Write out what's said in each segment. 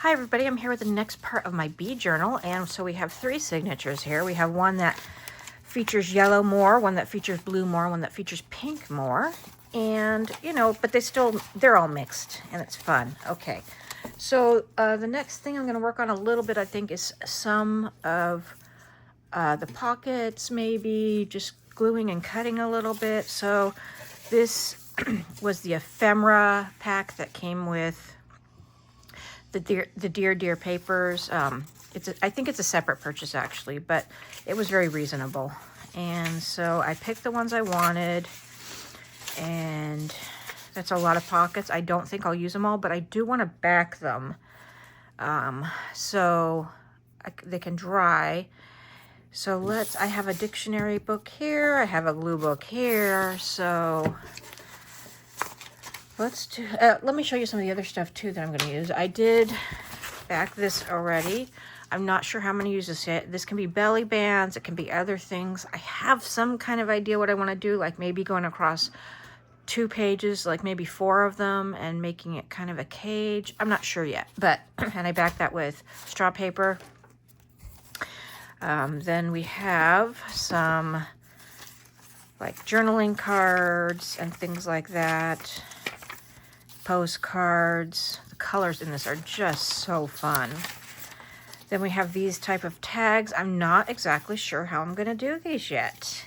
Hi everybody, I'm here with the next part of my bead journal, and so we have three signatures here. We have one that features yellow more, one that features blue more, one that features pink more, and but they're all mixed and it's fun. Okay, so the next thing I'm going to work on a little bit, I think, is some of the pockets, maybe just gluing and cutting a little bit. So this was the ephemera pack that came with the Dear papers. I think it's a separate purchase actually, but it was very reasonable. And so I picked the ones I wanted, and that's a lot of pockets. I don't think I'll use them all, but I do want to back them so they can dry. So I have a dictionary book here, I have a glue book here, so let me show you some of the other stuff too that I'm going to use. I did back this already. I'm not sure how I'm going to use this yet. This can be belly bands, it can be other things. I have some kind of idea what I want to do, like maybe going across 2 pages, like maybe 4 of them, and making it kind of a cage. I'm not sure yet, but and I backed that with straw paper. Then we have some like journaling cards and things like that. Postcards. The colors in this are just so fun. Then we have these type of tags. I'm not exactly sure how I'm going to do these yet.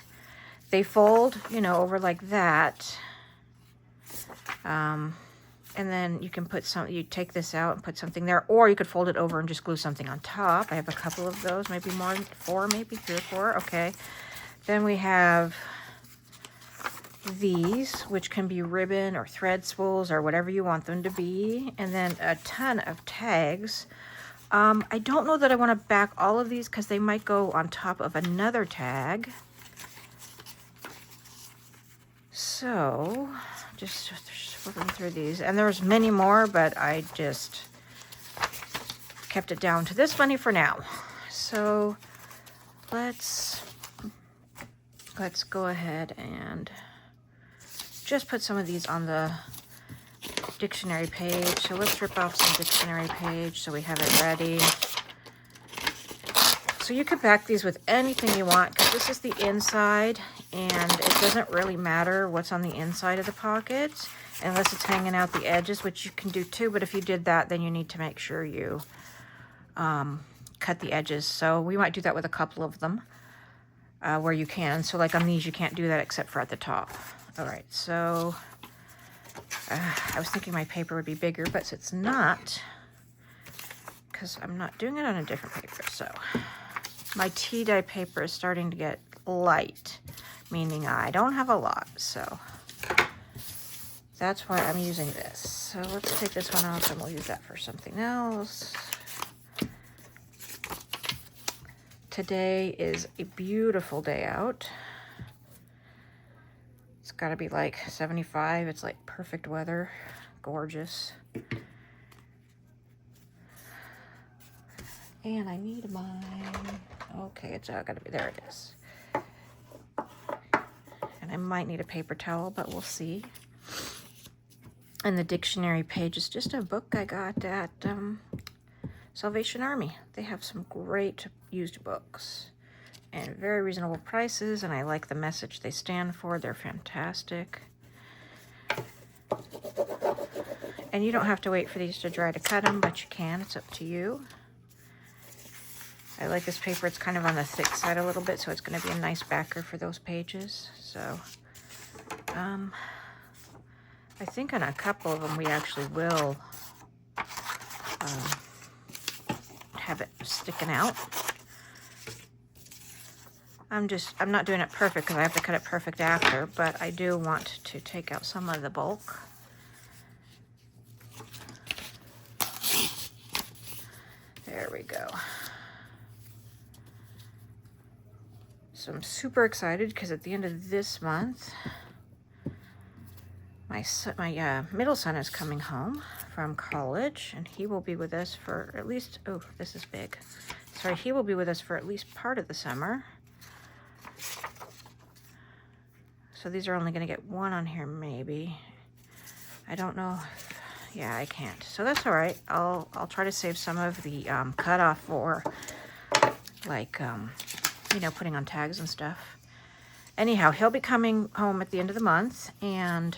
They fold, over like that. And then you can you take this out and put something there, or you could fold it over and just glue something on top. I have a couple of those, maybe more than 4, maybe 3 or 4. Okay. Then we have these, which can be ribbon or thread spools or whatever you want them to be, and then a ton of tags. I don't know that I want to back all of these because they might go on top of another tag. So just flipping through these, and there's many more, but I just kept it down to this many for now. So let's go ahead and just put some of these on the dictionary page. So let's rip off some dictionary page so we have it ready. So you could back these with anything you want, because this is the inside, and it doesn't really matter what's on the inside of the pocket unless it's hanging out the edges, which you can do too. But if you did that, then you need to make sure you cut the edges. So we might do that with a couple of them where you can. So like on these, you can't do that except for at the top. All right, so I was thinking my paper would be bigger, but it's not, because I'm not doing it on a different paper. So my tea dye paper is starting to get light, meaning I don't have a lot. So that's why I'm using this. So let's take this one off and we'll use that for something else. Today is a beautiful day out. It's got to be like 75. It's like perfect weather. Gorgeous. And I need okay, it's got to be, there it is. And I might need a paper towel, but we'll see. And the dictionary page is just a book I got at Salvation Army. They have some great used books and very reasonable prices, and I like the message they stand for. They're fantastic. And you don't have to wait for these to dry to cut them, but you can. It's up to you. I like this paper. It's kind of on the thick side a little bit, so it's going to be a nice backer for those pages. So I think on a couple of them we actually will have it sticking out. I'm not doing it perfect because I have to cut it perfect after, but I do want to take out some of the bulk. There we go. So I'm super excited because at the end of this month, my middle son is coming home from college, and he will be with us for at least, oh, this is big. Sorry, he will be with us for at least part of the summer. So these are only going to get one on here, maybe. I don't know. Yeah, I can't. So that's all right. I'll try to save some of the cutoff for like you know, putting on tags and stuff. Anyhow, he'll be coming home at the end of the month and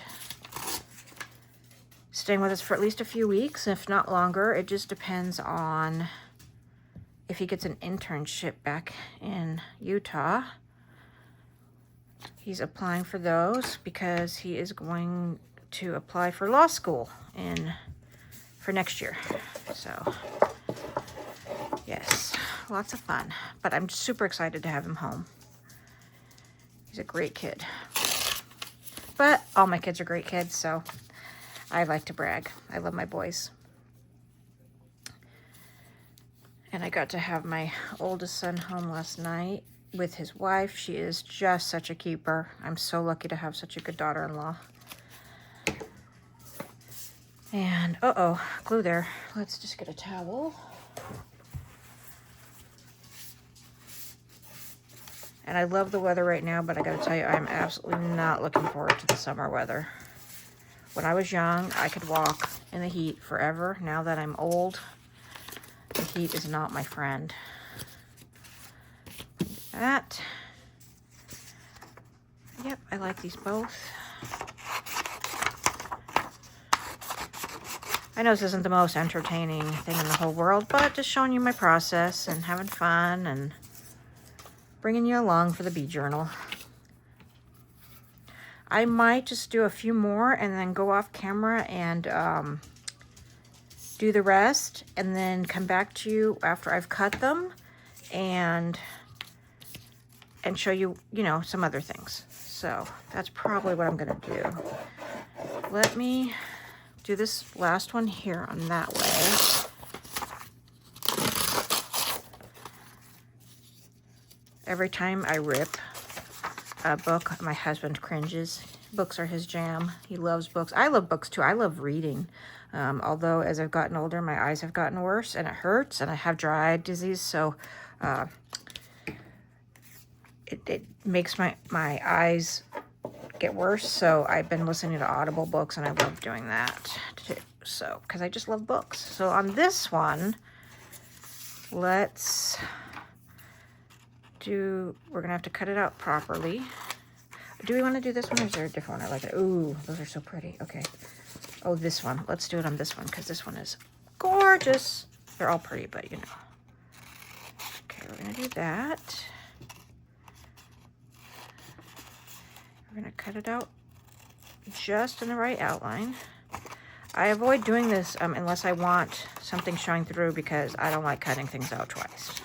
staying with us for at least a few weeks, if not longer. It just depends on if he gets an internship back in Utah. He's applying for those because he is going to apply for law school for next year. So yes, lots of fun. But I'm super excited to have him home. He's a great kid. But all my kids are great kids, so I like to brag. I love my boys. And I got to have my oldest son home last night with his wife. She is just such a keeper. I'm so lucky to have such a good daughter-in-law. And, uh-oh, glue there. Let's just get a towel. And I love the weather right now, but I gotta tell you, I'm absolutely not looking forward to the summer weather. When I was young, I could walk in the heat forever. Now that I'm old, the heat is not my friend. That. Yep, I like these both. I know this isn't the most entertaining thing in the whole world, but just showing you my process and having fun and bringing you along for the bee journal. I might just do a few more and then go off camera and do the rest and then come back to you after I've cut them and show you, you know, some other things. So that's probably what I'm gonna do. Let me do this last one here on that way. Every time I rip a book, my husband cringes. Books are his jam. He loves books. I love books too. I love reading. Although as I've gotten older, my eyes have gotten worse and it hurts and I have dry eye disease. So it makes my eyes get worse. So I've been listening to Audible books and I love doing that too. So, because I just love books. So on this one, let's do, we're gonna have to cut it out properly. Do we want to do this one or is there a different one? I like it. Ooh, those are so pretty. Okay. Oh, this one. Let's do it on this one because this one is gorgeous. They're all pretty, but you know. Okay, we're gonna do that. We're gonna cut it out just in the right outline. I avoid doing this unless I want something showing through because I don't like cutting things out twice.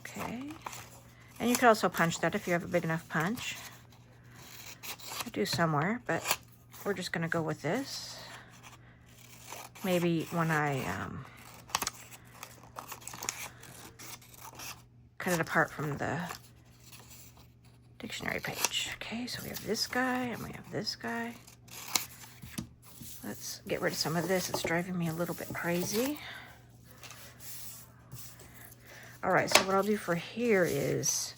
Okay. And you could also punch that if you have a big enough punch. I do somewhere, but we're just gonna go with this. Maybe when I cut it apart from the dictionary page. Okay, so we have this guy and we have this guy. Let's get rid of some of this. It's driving me a little bit crazy. All right, so what I'll do for here is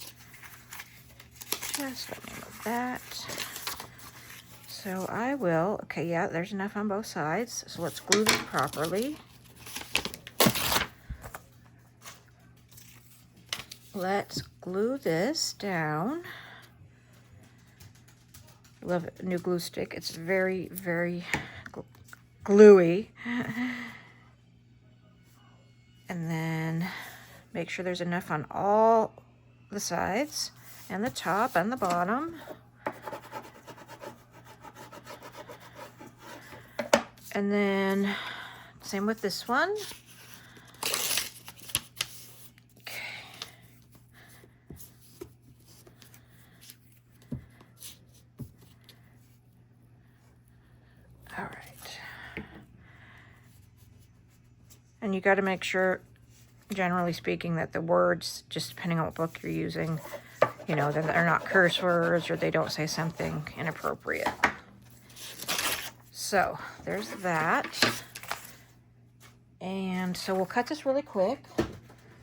just let me move that. So I will, okay, yeah, there's enough on both sides. So let's glue this properly. Let's glue this down. Love a new glue stick. It's very, very gluey. And then make sure there's enough on all the sides and the top and the bottom. And then same with this one. All right. And you got to make sure, generally speaking, that the words, just depending on what book you're using, you know, that they're not curse words or they don't say something inappropriate. So there's that. And so we'll cut this really quick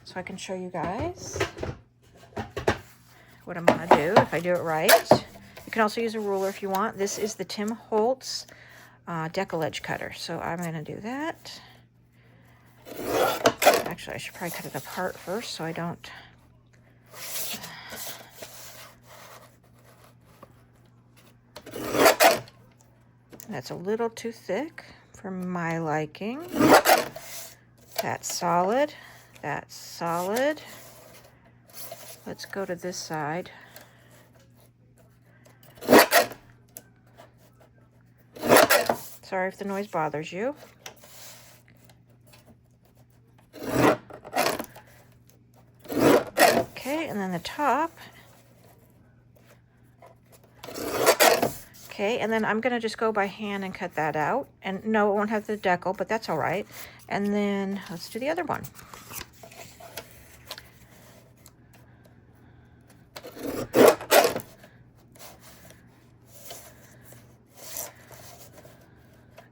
so I can show you guys. what I'm gonna do if I do it right. You can also use a ruler if you want. This is the Tim Holtz decal edge cutter. So I'm gonna do that. Actually, I should probably cut it apart first so I don't. That's a little too thick for my liking. That's solid. That's solid. Let's go to this side. Sorry if the noise bothers you. Okay, and then the top. Okay, and then I'm gonna just go by hand and cut that out. And no, it won't have the decal, but that's all right. And then let's do the other one.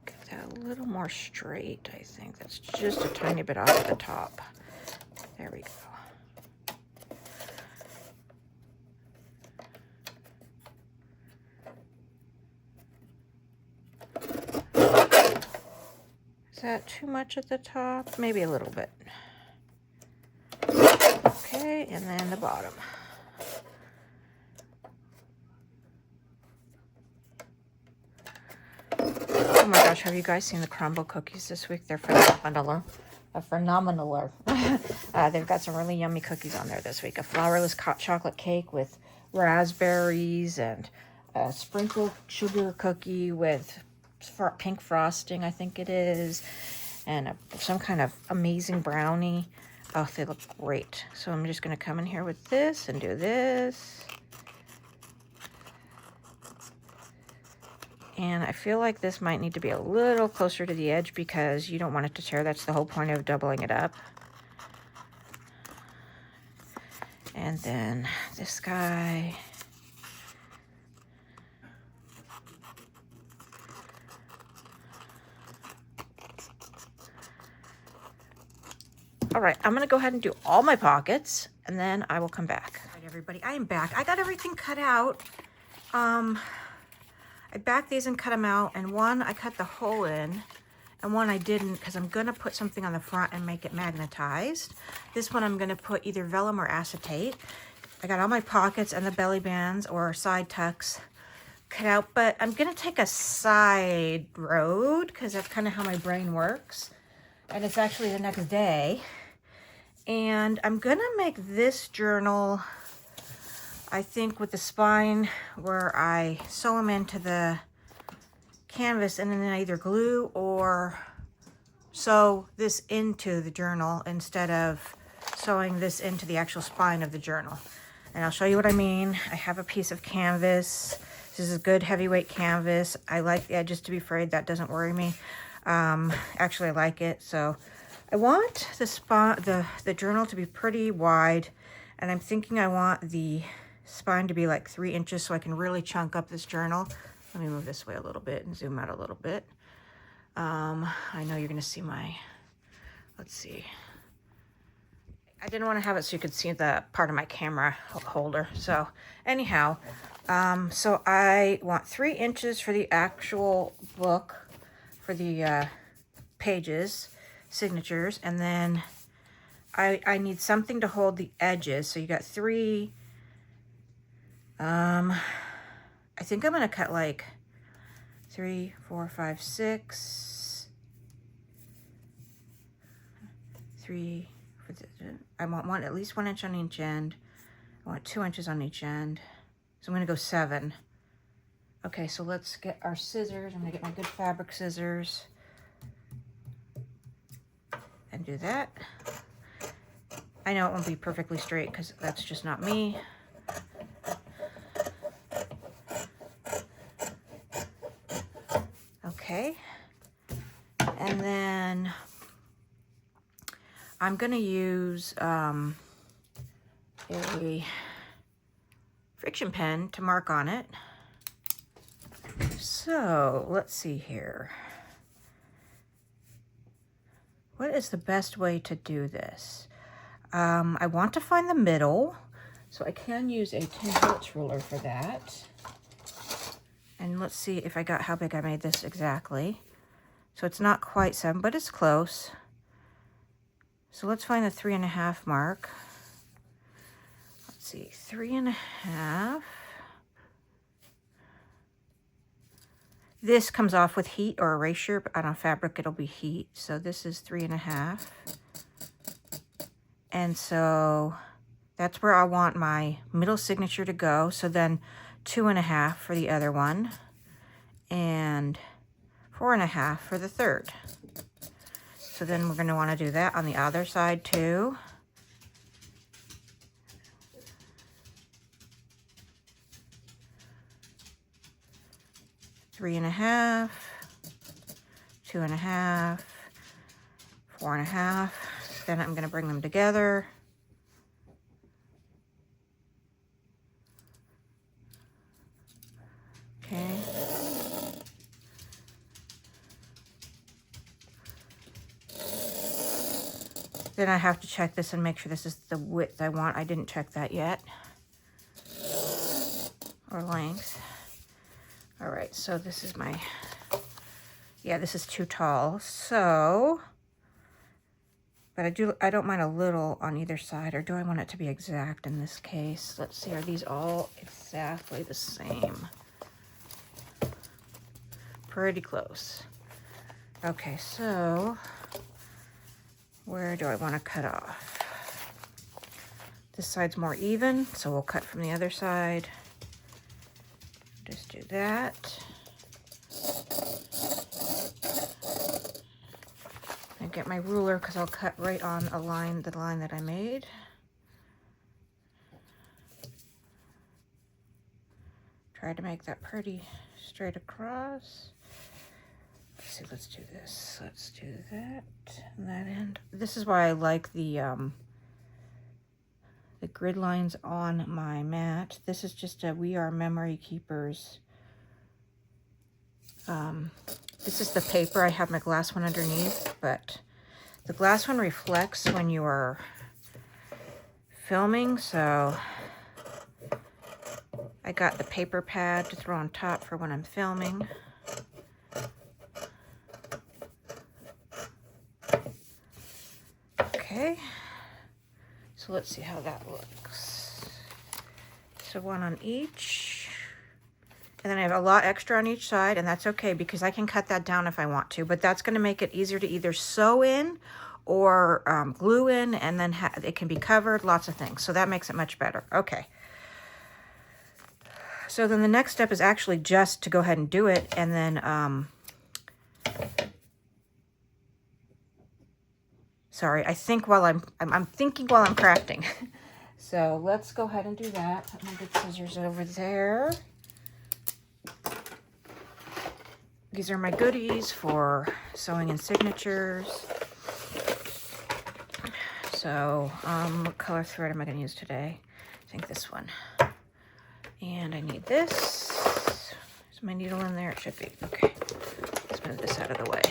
Get that a little more straight, I think. That's just a tiny bit off at the top. There we go. Is that too much at the top? Maybe a little bit. Okay, and then the bottom. Oh my gosh, have you guys seen the crumble cookies this week? They're phenomenal. They've got some really yummy cookies on there this week. A flourless chocolate cake with raspberries and a sprinkled sugar cookie with pink frosting, I think it is, and some kind of amazing brownie. Oh, they look great. So I'm just going to come in here with this and do this. And I feel like this might need to be a little closer to the edge because you don't want it to tear. That's the whole point of doubling it up. And then this guy. All right, I'm gonna go ahead and do all my pockets and then I will come back. All right, everybody, I am back. I got everything cut out. I backed these and cut them out, and one I cut the hole in and one I didn't because I'm gonna put something on the front and make it magnetized. This one I'm gonna put either vellum or acetate. I got all my pockets and the belly bands or side tucks cut out, but I'm gonna take a side road because that's kind of how my brain works. And it's actually the next day. And I'm gonna make this journal, I think, with the spine where I sew them into the canvas and then I either glue or sew this into the journal instead of sewing this into the actual spine of the journal. And I'll show you what I mean. I have a piece of canvas. This is a good heavyweight canvas. I like the edges to be frayed. That doesn't worry me. Actually, I like it. So I want the journal to be pretty wide, and I'm thinking I want the spine to be like 3 inches so I can really chunk up this journal. Let me move this way a little bit and zoom out a little bit. I know you're gonna see my, let's see. I didn't want to have it so you could see the part of my camera holder. So anyhow, so I want 3 inches for the actual book, for the pages, signatures, and then I need something to hold the edges. So you got 3. I think I'm gonna cut like 3, 4, 5, 6, 3. I want one, at least 1 inch on each end. I want 2 inches on each end. So I'm gonna go 7. Okay, so let's get our scissors. I'm gonna get my good fabric scissors and do that. I know it won't be perfectly straight because that's just not me. Okay, and then I'm gonna use a friction pen to mark on it. So let's see here. What is the best way to do this? I want to find the middle. So I can use a 10 Holtz ruler for that. And let's see if I got how big I made this exactly. So it's not quite 7, but it's close. So let's find the 3.5 mark. Let's see, 3.5. This comes off with heat or erasure, but on a fabric it'll be heat. So this is 3.5. And so that's where I want my middle signature to go. So then 2.5 for the other one, and 4.5 for the third. So then we're going to want to do that on the other side too. Three and a half, 2.5, 4.5. Then I'm going to bring them together. Okay. Then I have to check this and make sure this is the width I want. I didn't check that yet. Or length. All right, so this is my, yeah, this is too tall. So, but I don't mind a little on either side, or do I want it to be exact in this case? Let's see, are these all exactly the same? Pretty close. Okay, so where do I want to cut off? This side's more even, so we'll cut from the other side. Just do that. And get my ruler because I'll cut right on a line, the line that I made. Try to make that pretty straight across. Let's see, let's do this. Let's do that and that end. This is why I like the grid lines on my mat. This is just a We Are Memory Keepers. This is the paper. I have my glass one underneath, but the glass one reflects when you are filming, so I got the paper pad to throw on top for when I'm filming. Okay, so let's see how that looks. So one on each, and then I have a lot extra on each side, and that's okay because I can cut that down if I want to, but that's going to make it easier to either sew in or glue in, and then it can be covered, lots of things. So that makes it much better. Okay. So then the next step is actually just to go ahead and do it, and then, sorry, I think while I'm thinking while I'm crafting. So let's go ahead and do that. Put my good scissors over there. These are my goodies for sewing in signatures. So, what color thread am I going to use today? I think this one. And I need this. Is my needle in there? It should be. Okay. Let's move this out of the way.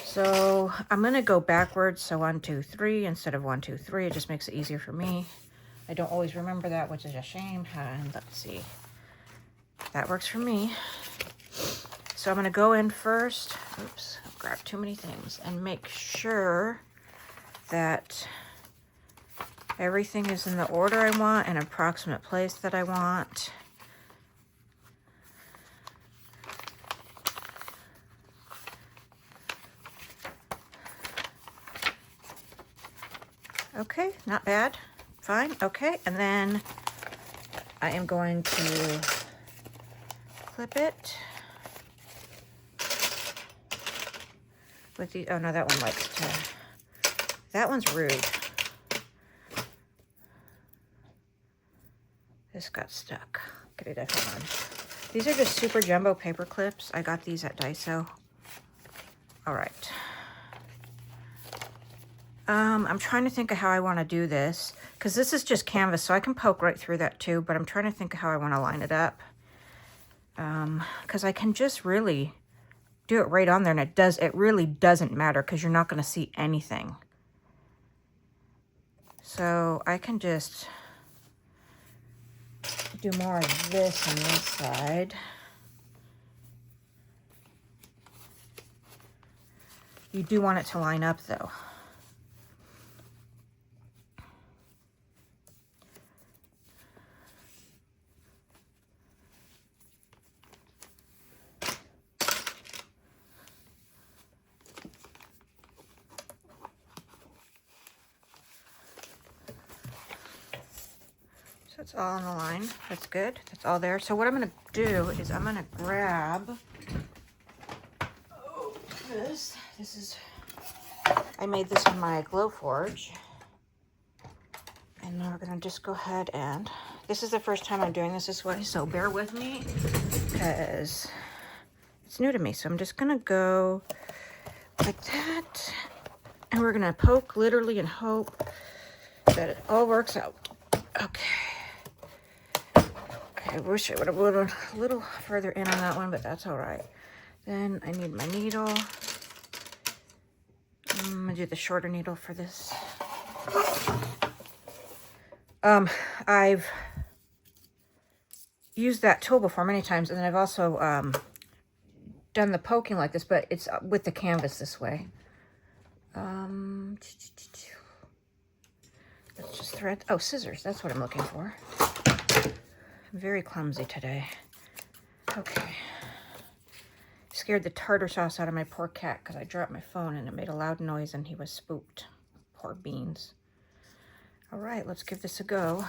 So I'm going to go backwards. So 1, 2, 3 instead of 1, 2, 3. It just makes it easier for me. I don't always remember that, which is a shame. And let's see. That works for me. So I'm going to go in first. Oops, I've grabbed too many things. And make sure that everything is in the order I want and approximate place that I want. Okay, not bad. Fine. Okay, and then I am going to clip it with the, oh no, that one likes to, that one's rude. This got stuck. Get it off on. These are just super jumbo paper clips. I got these at Daiso. All right. I'm trying to think of how I want to do this, because this is just canvas, so I can poke right through that too, but I'm trying to think of how I want to line it up. Because I can just really do it right on there, and it really doesn't matter because you're not going to see anything. So I can just do more of this on this side. You do want it to line up though. So it's all on the line. That's good. That's all there. So what I'm going to do is I'm going to grab this. This is, I made this in my Glowforge. And now we're going to just go ahead and, this is the first time I'm doing this way, so bear with me because it's new to me. So I'm just going to go like that. And we're going to poke literally and hope that it all works out. Okay. I wish I would have put a little further in on that one, but that's all right. Then I need my needle. I'm going to do the shorter needle for this. I've used that tool before many times, and then I've also done the poking like this, but it's with the canvas this way. Let's just thread. Oh, scissors. That's what I'm looking for. I'm very clumsy today. Okay. Scared the tartar sauce out of my poor cat because I dropped my phone and it made a loud noise and he was spooked. Poor beans. All right, let's give this a go.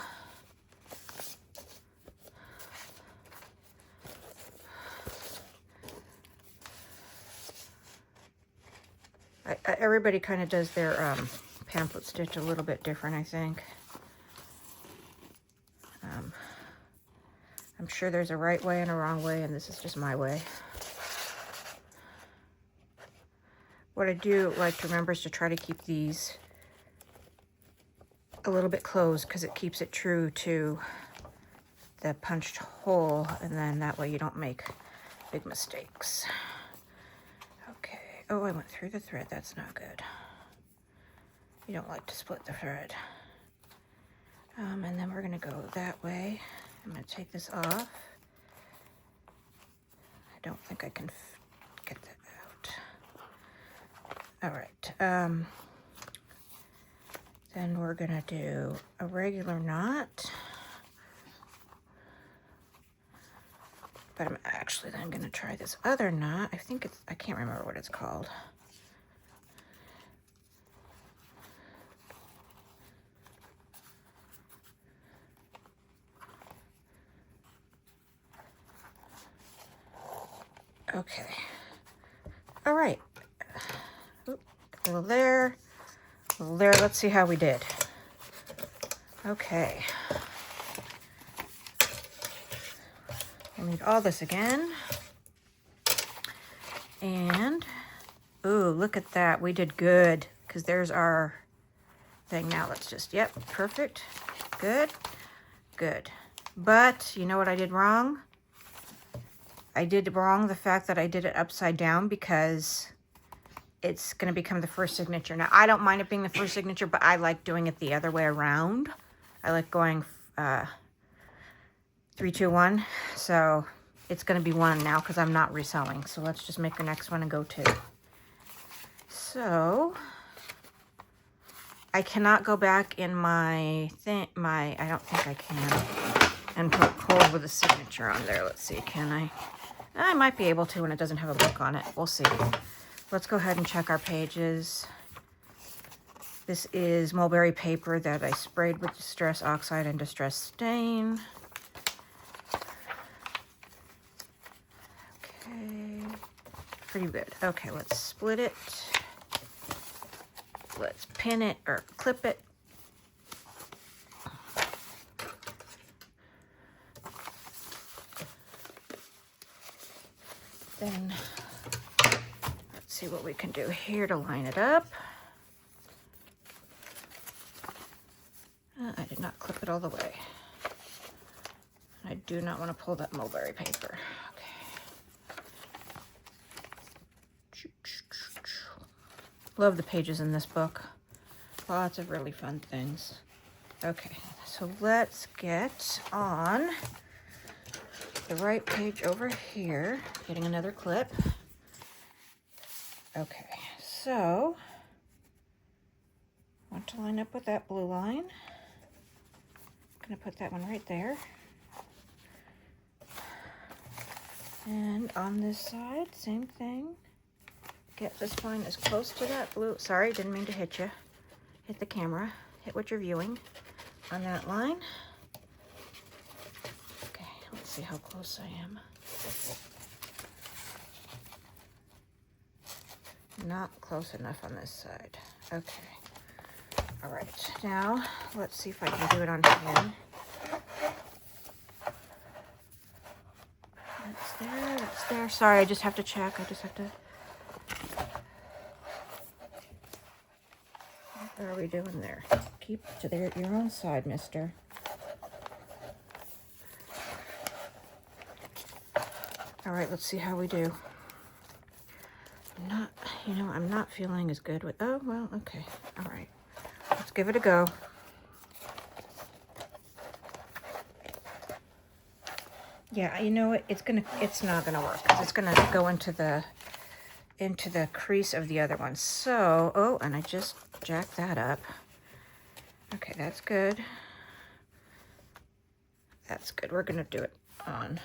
Everybody kind of does their pamphlet stitch a little bit different, I think. I'm sure there's a right way and a wrong way, and this is just my way. What I do like to remember is to try to keep these a little bit closed because it keeps it true to the punched hole, and then that way you don't make big mistakes. Okay. Oh, I went through the thread. That's not good. You don't like to split the thread. And then we're going to go that way. I'm going to take this off. I don't think I can get that out. All right. Then we're going to do a regular knot. But I'm actually then going to try this other knot. I think it's, I can't remember what it's called. Okay. All right. Oop, a little there. A little there. Let's see how we did. Okay. We'll need all this again. And, ooh, look at that. We did good because there's our thing. Now let's just, yep, perfect. Good. Good. But you know what I did wrong? I did wrong the fact that I did it upside down because it's going to become the first signature. Now, I don't mind it being the first signature, but I like doing it the other way around. I like going 3, 2, 1. So it's going to be 1 now because I'm not resewing. So let's just make the next one and go 2. So I cannot go back in my thing. I don't think I can. And put hold with a signature on there. Let's see, can I? I might be able to when it doesn't have a book on it. We'll see. Let's go ahead and check our pages. This is mulberry paper that I sprayed with Distress Oxide and Distress Stain. Okay, pretty good. Okay, let's split it. Let's pin it or clip it. Then let's see what we can do here to line it up. I did not clip it all the way. I do not want to pull that mulberry paper. Okay. Love the pages in this book. Lots of really fun things. Okay, so let's get on the right page over here. Getting another clip. Okay, so I want to line up with that blue line. I'm gonna put that one right there. And on this side, same thing. Get this line as close to that blue. Sorry, didn't mean to hit you. Hit the camera. Hit what you're viewing on that line. Okay, let's see how close I am. Not close enough on this side. Okay. All right, now let's see if I can do it on here. That's there, that's there. Sorry, I just have to check. I just have to. What are we doing there? Keep to your own side, mister. All right, let's see how we do. I'm not feeling as good with, oh, well, okay. All right, let's give it a go. Yeah, you know what, it's not gonna work, because it's gonna go into the crease of the other one. So, oh, and I just jacked that up. Okay, that's good. That's good. We're gonna do it on.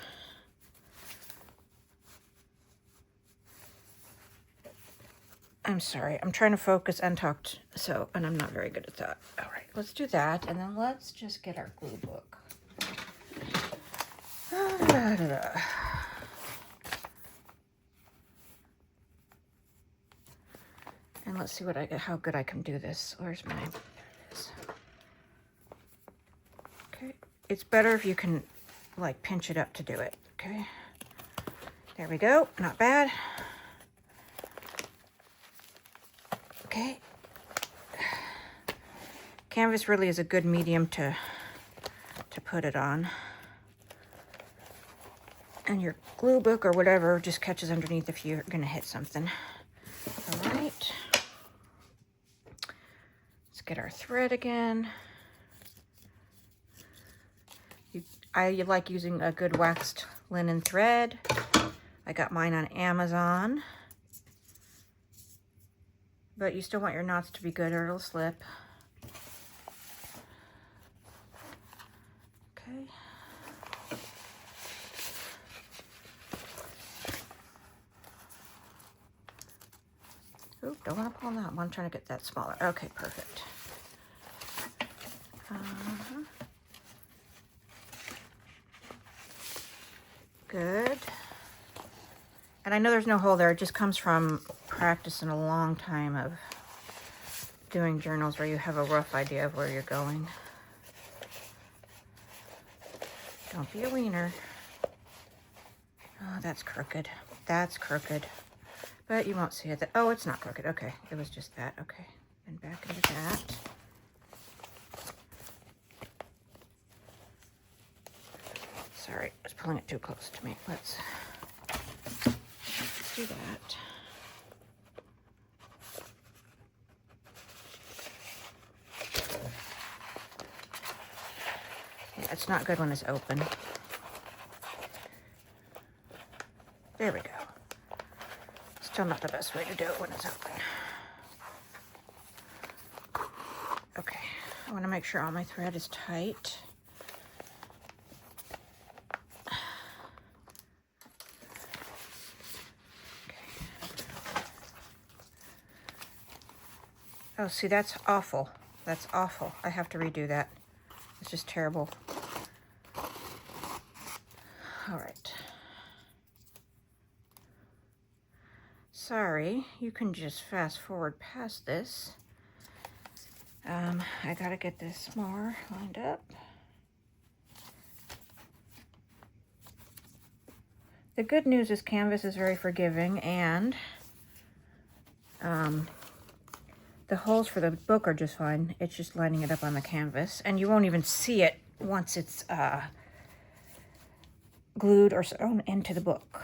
I'm sorry, I'm trying to focus and talk, and I'm not very good at that. All right, let's do that, and then let's just get our glue book. And let's see how good I can do this. Where's my, okay. It's better if you can like pinch it up to do it, okay? There we go, not bad. Okay. Canvas really is a good medium to put it on. And your glue book or whatever just catches underneath if you're gonna hit something. All right. Let's get our thread again. I like using a good waxed linen thread. I got mine on Amazon. But you still want your knots to be good or it'll slip. Okay. Oop, don't want to pull on that one. I'm trying to get that smaller. Okay, perfect. Good. And I know there's no hole there. It just comes from practice and a long time of doing journals where you have a rough idea of where you're going. Don't be a wiener. Oh, that's crooked. That's crooked. But you won't see it. Oh, it's not crooked. Okay, it was just that. Okay, and back into that. Sorry, I was pulling it too close to me. Let's do that. Yeah, it's not good when it's open. There we go. Still not the best way to do it when it's open. Okay, I want to make sure all my thread is tight. Oh, see, that's awful. That's awful. I have to redo that. It's just terrible. All right. Sorry, you can just fast forward past this. I gotta get this more lined up. The good news is Canvas is very forgiving, and the holes for the book are just fine. It's just lining it up on the canvas, and you won't even see it once it's glued or sewn into the book.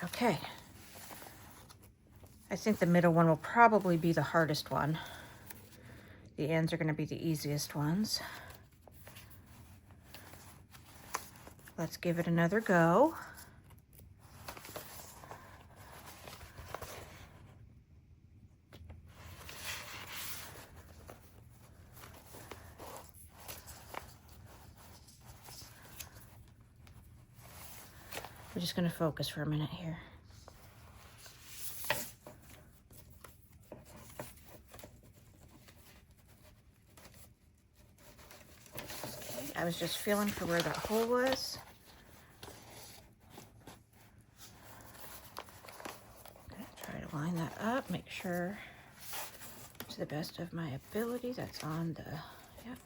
Okay. I think the middle one will probably be the hardest one. The ends are going to be the easiest ones. Let's give it another go. We're just going to focus for a minute here. Okay, I was just feeling for where that hole was. Try to line that up, make sure to the best of my ability that's on the, yep.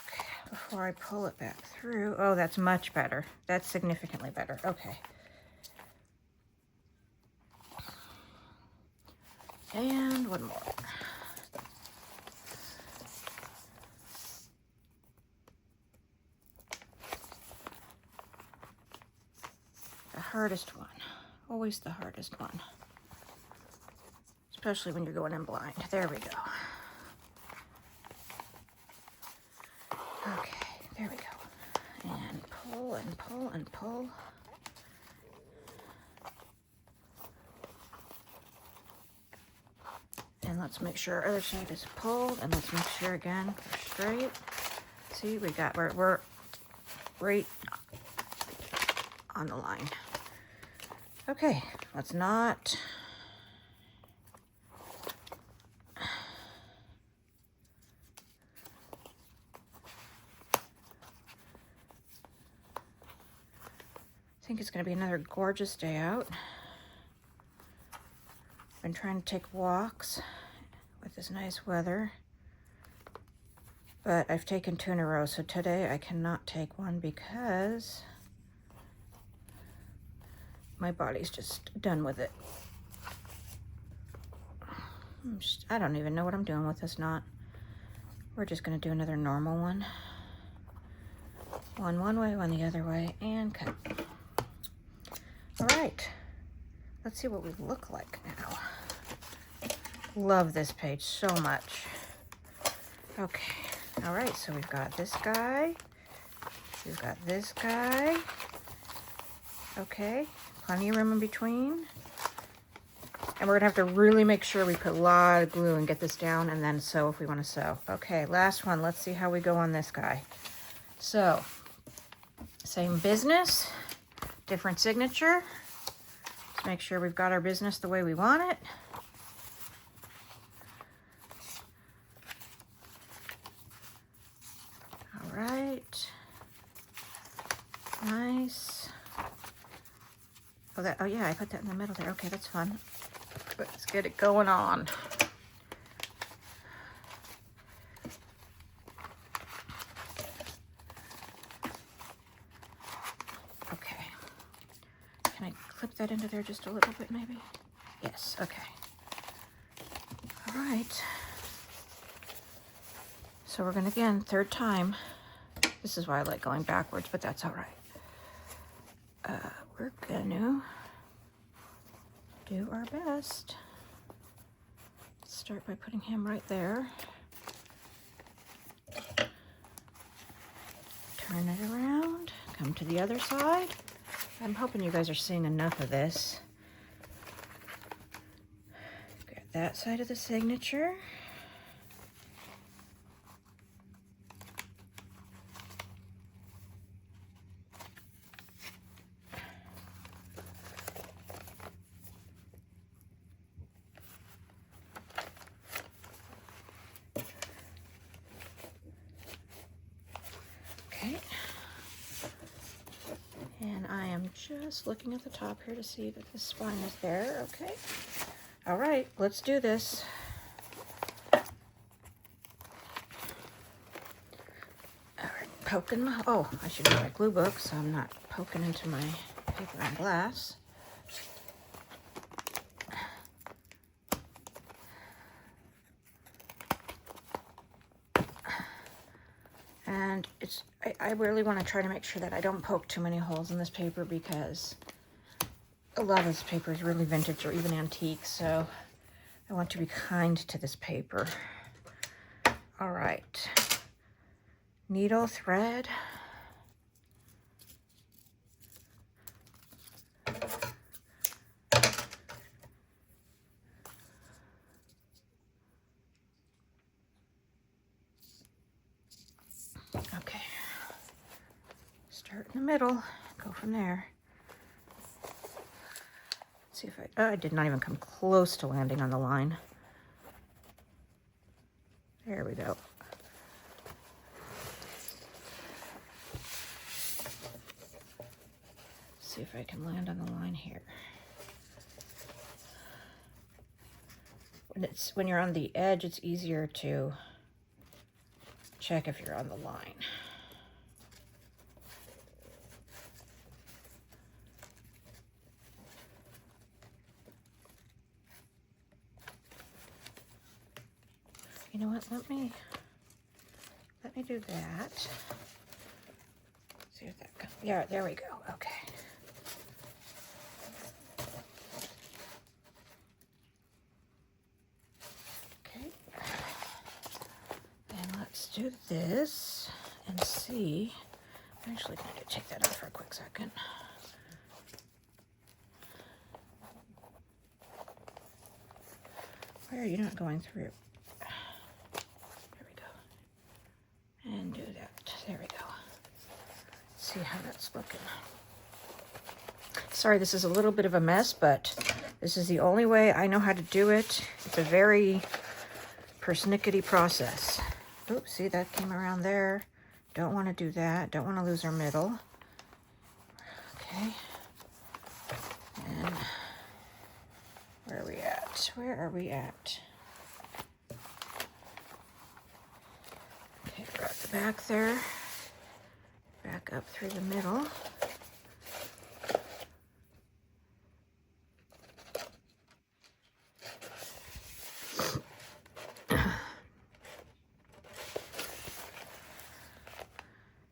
Okay, before I pull it back through, oh, that's much better. That's significantly better, okay. And one more. The hardest one, always the hardest one, especially when you're going in blind. There we go. Okay, there we go. And pull and pull and pull. And let's make sure our other side is pulled, and let's make sure again we're straight. See, we're right on the line. Okay, let's not. I think it's going to be another gorgeous day out. Been trying to take walks with this nice weather, but I've taken 2 in a row, so today I cannot take one because my body's just done with it. I don't even know what I'm doing with this knot. We're just going to do another normal one. One way, one the other way, and cut. All right, let's see what we look like now. Love this page so much. Okay, all right, so we've got this guy. We've got this guy. Okay, plenty of room in between. And we're gonna have to really make sure we put a lot of glue and get this down and then sew if we wanna sew. Okay, last one, let's see how we go on this guy. So, same business, different signature. Let's make sure we've got our business the way we want it. All right, nice. Oh, yeah, I put that in the middle there. Okay, that's fun. Let's get it going on. Okay. Can I clip that into there just a little bit, maybe? Yes, okay. All right. So we're gonna, again, third time. This is why I like going backwards, but that's all right. We're gonna do our best. Start by putting him right there. Turn it around, come to the other side. I'm hoping you guys are seeing enough of this. Get that side of the signature. Okay, and I am just looking at the top here to see that the spine is there. Okay, all right, let's do this. All right, poking my, oh, I should do my glue book so I'm not poking into my paper and glass. And I really want to try to make sure that I don't poke too many holes in this paper, because a lot of this paper is really vintage or even antique, so I want to be kind to this paper. All right, needle, thread. Okay, start in the middle, go from there. Let's see if I did not even come close to landing on the line. There we go. See if I can land on the line here. When you're on the edge, it's easier to check if you're on the line. You know what? Let me do that. See if that comes. Yeah, there we go. Okay. Okay. And let's do this and see. I'm actually going to take that off for a quick second. Why are you not going through? There we go. And do that. There we go. See how that's looking. Sorry, this is a little bit of a mess, but this is the only way I know how to do it. It's a very persnickety process. Oops, see, that came around there. Don't want to do that. Don't want to lose our middle. Okay. And where are we at? Where are we at? Okay, we're at the back there. Back up through the middle.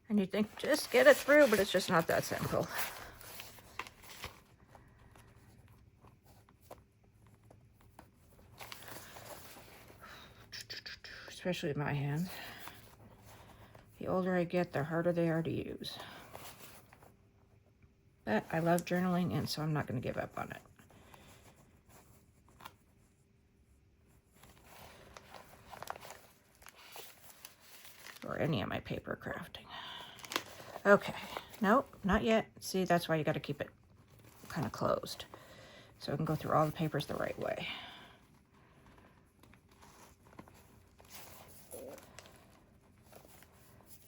And you think, just get it through, but it's just not that simple. Especially with my hands. The older I get, the harder they are to use. But I love journaling, and so I'm not going to give up on it. Or any of my paper crafting. Okay, nope, not yet. See, that's why you got to keep it kind of closed, so I can go through all the papers the right way.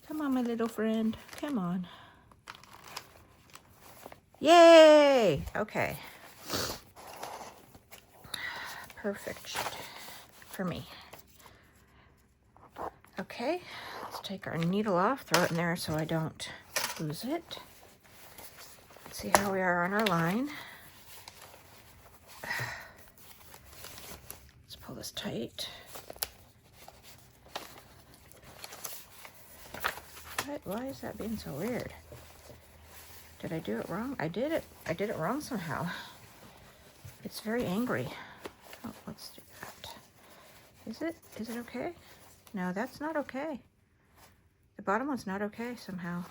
Come on, my little friend, come on. Yay! Okay. Perfect for me. Okay, let's take our needle off, throw it in there so I don't lose it. Let's see how we are on our line. Let's pull this tight. Why is that being so weird? Did I do it wrong? I did it wrong somehow. It's very angry. Oh, let's do that. Is it okay? No, that's not okay. The bottom one's not okay somehow.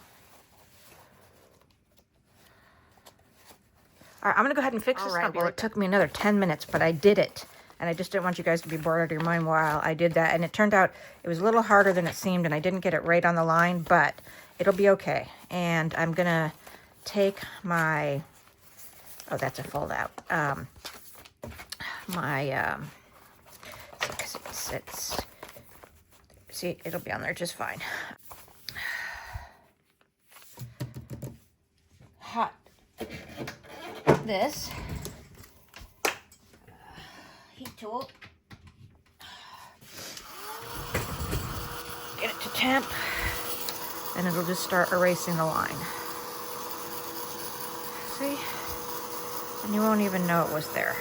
All right, I'm gonna go ahead and fix this. All right, well, it took me another 10 minutes, but I did it. And I just didn't want you guys to be bored out of your mind while I did that. And it turned out it was a little harder than it seemed, and I didn't get it right on the line, but it'll be okay. And I'm gonna take my, oh, that's a fold out. See, it'll be on there just fine. Hot this heat tool. Get it to temp, and it'll just start erasing the line. See? And you won't even know it was there.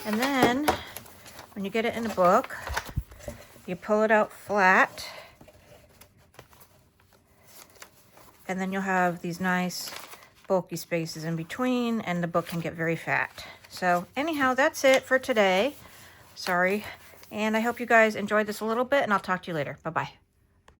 And then when you get it in a book, you pull it out flat, and then you'll have these nice bulky spaces in between, and the book can get very fat. So anyhow, that's it for today. Sorry. And I hope you guys enjoyed this a little bit, and I'll talk to you later. Bye-bye.